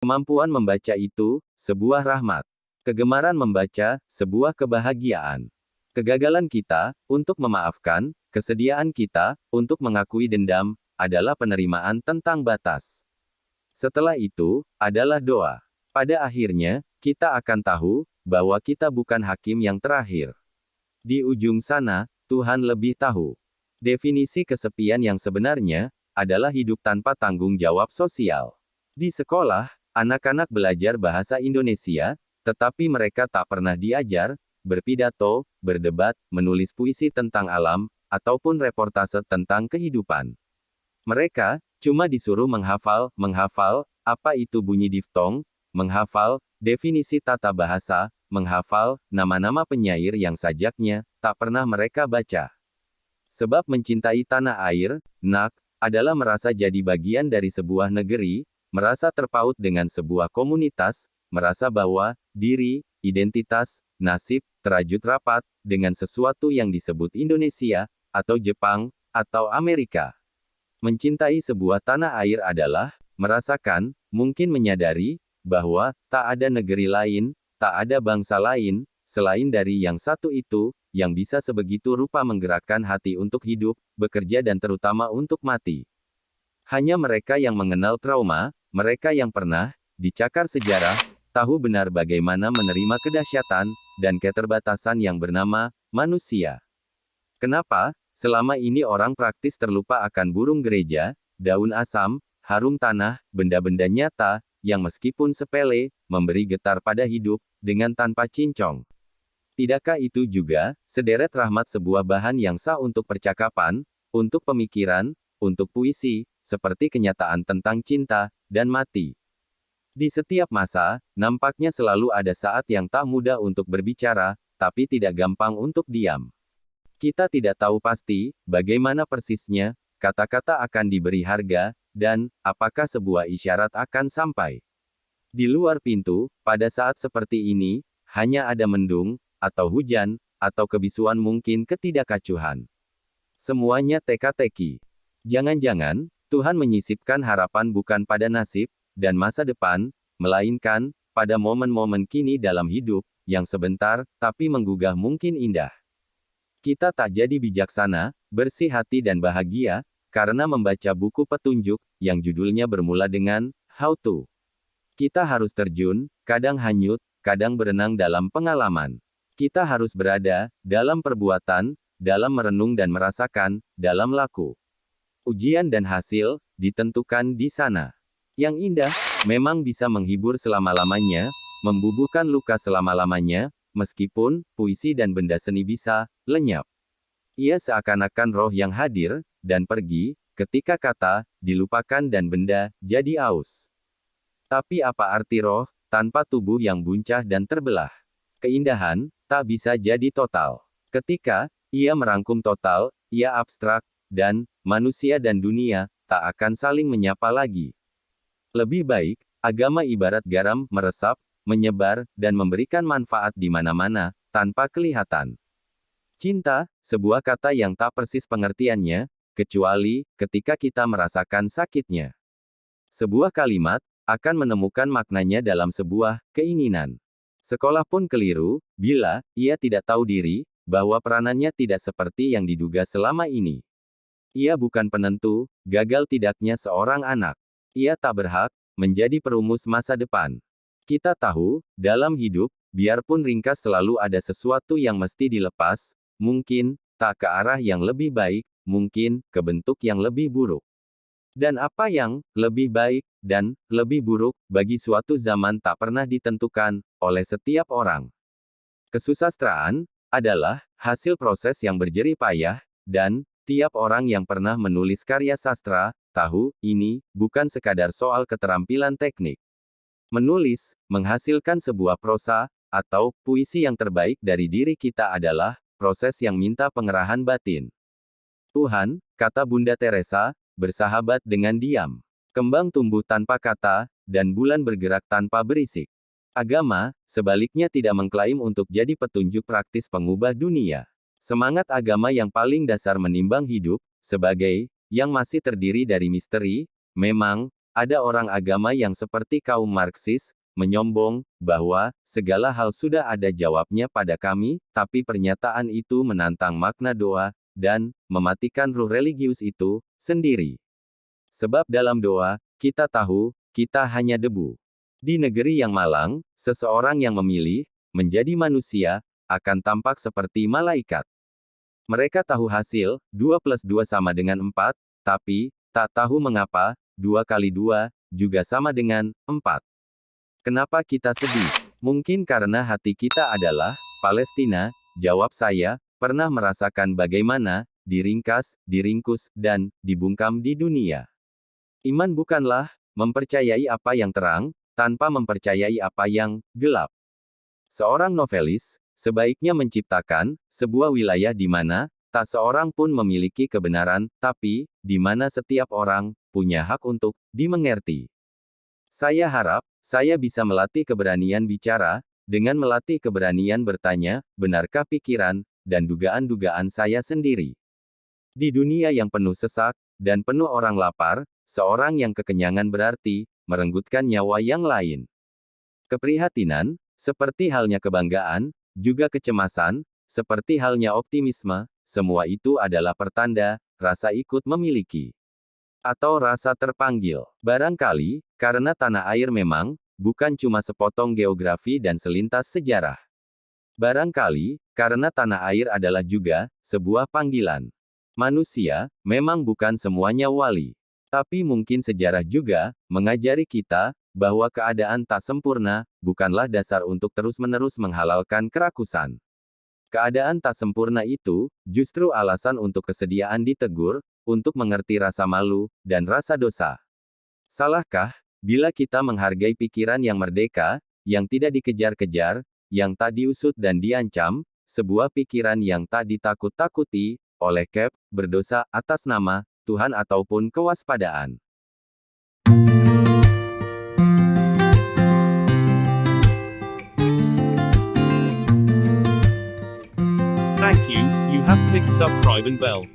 Kemampuan membaca itu sebuah rahmat. Kegemaran membaca sebuah kebahagiaan. Kegagalan kita untuk memaafkan, kesediaan kita untuk mengakui dendam, adalah penerimaan tentang batas. Setelah itu, adalah doa. Pada akhirnya, kita akan tahu bahwa kita bukan hakim yang terakhir. Di ujung sana, Tuhan lebih tahu. Definisi kesepian yang sebenarnya adalah hidup tanpa tanggung jawab sosial. Di sekolah, anak-anak belajar bahasa Indonesia, tetapi mereka tak pernah diajar berpidato, berdebat, menulis puisi tentang alam, ataupun reportase tentang kehidupan. Mereka cuma disuruh menghafal apa itu bunyi diftong, menghafal definisi tata bahasa, menghafal nama-nama penyair yang sajaknya tak pernah mereka baca. Sebab mencintai tanah air, adalah merasa jadi bagian dari sebuah negeri, merasa terpaut dengan sebuah komunitas, merasa bahwa diri, identitas, nasib, terajut rapat dengan sesuatu yang disebut Indonesia, atau Jepang, atau Amerika. Mencintai sebuah tanah air adalah merasakan, mungkin menyadari, bahwa tak ada negeri lain, tak ada bangsa lain, selain dari yang satu itu, yang bisa sebegitu rupa menggerakkan hati untuk hidup, bekerja dan terutama untuk mati. Hanya mereka yang mengenal trauma, mereka yang pernah dicakar sejarah, tahu benar bagaimana menerima kedahsyatan dan keterbatasan yang bernama manusia. Kenapa selama ini orang praktis terlupa akan burung gereja, daun asam, harum tanah, benda-benda nyata yang meskipun sepele, memberi getar pada hidup dengan tanpa cincong? Tidakkah itu juga sederet rahmat sebuah bahan yang sah untuk percakapan, untuk pemikiran, untuk puisi, seperti kenyataan tentang cinta dan mati? Di setiap masa, nampaknya selalu ada saat yang tak mudah untuk berbicara, tapi tidak gampang untuk diam. Kita tidak tahu pasti bagaimana persisnya kata-kata akan diberi harga, dan apakah sebuah isyarat akan sampai. Di luar pintu, pada saat seperti ini, hanya ada mendung, atau hujan, atau kebisuan mungkin ketidakacuhan. Semuanya teka-teki. Jangan-jangan Tuhan menyisipkan harapan bukan pada nasib dan masa depan, melainkan pada momen-momen kini dalam hidup, yang sebentar, tapi menggugah mungkin indah. Kita tak jadi bijaksana, bersih hati dan bahagia, karena membaca buku petunjuk, yang judulnya bermula dengan, How to. Kita harus terjun, kadang hanyut, kadang berenang dalam pengalaman. Kita harus berada, dalam perbuatan, dalam merenung dan merasakan, dalam laku. Ujian dan hasil, ditentukan di sana. Yang indah, memang bisa menghibur selama-lamanya, membubuhkan luka selama-lamanya, meskipun, puisi dan benda seni bisa lenyap. Ia seakan-akan roh yang hadir, dan pergi, ketika kata, dilupakan dan benda, jadi aus. Tapi apa arti roh, tanpa tubuh yang buncah dan terbelah? Keindahan, tak bisa jadi total. Ketika, ia merangkum total, ia abstrak, dan, manusia dan dunia, tak akan saling menyapa lagi. Lebih baik, agama ibarat garam, meresap, menyebar, dan memberikan manfaat di mana-mana, tanpa kelihatan. Cinta, sebuah kata yang tak persis pengertiannya, kecuali ketika kita merasakan sakitnya. Sebuah kalimat akan menemukan maknanya dalam sebuah keinginan. Sekolah pun keliru, bila ia tidak tahu diri, bahwa peranannya tidak seperti yang diduga selama ini. Ia bukan penentu, gagal tidaknya seorang anak. Ia tak berhak menjadi perumus masa depan. Kita tahu, dalam hidup, biarpun ringkas selalu ada sesuatu yang mesti dilepas, mungkin, tak ke arah yang lebih baik, mungkin, ke bentuk yang lebih buruk. Dan apa yang lebih baik, dan lebih buruk, bagi suatu zaman tak pernah ditentukan oleh setiap orang. Kesusastraan adalah hasil proses yang berjerih payah, dan tiap orang yang pernah menulis karya sastra tahu, ini bukan sekadar soal keterampilan teknik. Menulis, menghasilkan sebuah prosa, atau puisi yang terbaik dari diri kita adalah proses yang minta pengerahan batin. Tuhan, kata Bunda Teresa, bersahabat dengan diam. Kembang tumbuh tanpa kata, dan bulan bergerak tanpa berisik. Agama, sebaliknya tidak mengklaim untuk jadi petunjuk praktis pengubah dunia. Semangat agama yang paling dasar menimbang hidup, sebagai yang masih terdiri dari misteri, memang Ada orang agama yang seperti kaum Marxis, menyombong, bahwa, segala hal sudah ada jawabnya pada kami, tapi pernyataan itu menantang makna doa, dan, mematikan ruh religius itu, sendiri. Sebab dalam doa, kita tahu, kita hanya debu. Di negeri yang malang, seseorang yang memilih, menjadi manusia, akan tampak seperti malaikat. Mereka tahu hasil, 2 plus 2 sama dengan 4, tapi, tak tahu mengapa, 2 kali 2, juga sama dengan 4. Kenapa kita sedih? Mungkin karena hati kita adalah Palestina, jawab saya, pernah merasakan bagaimana diringkas, diringkus, dan dibungkam di dunia. Iman bukanlah mempercayai apa yang terang, tanpa mempercayai apa yang gelap. Seorang novelis sebaiknya menciptakan sebuah wilayah di mana tak seorang pun memiliki kebenaran, tapi di mana setiap orang punya hak untuk dimengerti. Saya harap saya bisa melatih keberanian bicara dengan melatih keberanian bertanya, benarkah pikiran dan dugaan-dugaan saya sendiri. Di dunia yang penuh sesak dan penuh orang lapar, seorang yang kekenyangan berarti merenggutkan nyawa yang lain. Keprihatinan, seperti halnya kebanggaan, juga kecemasan, seperti halnya optimisme, semua itu adalah pertanda rasa ikut memiliki atau rasa terpanggil. Barangkali, karena tanah air memang bukan cuma sepotong geografi dan selintas sejarah. Barangkali, karena tanah air adalah juga sebuah panggilan. Manusia memang bukan semuanya wali. Tapi mungkin sejarah juga mengajari kita bahwa keadaan tak sempurna bukanlah dasar untuk terus-menerus menghalalkan kerakusan. Keadaan tak sempurna itu justru alasan untuk kesediaan ditegur, untuk mengerti rasa malu dan rasa dosa. Salahkah bila kita menghargai pikiran yang merdeka, yang tidak dikejar-kejar, yang tak diusut dan diancam, sebuah pikiran yang tak ditakut-takuti oleh berdosa atas nama Tuhan ataupun kewaspadaan? Thank you, you have clicked subscribe and bell.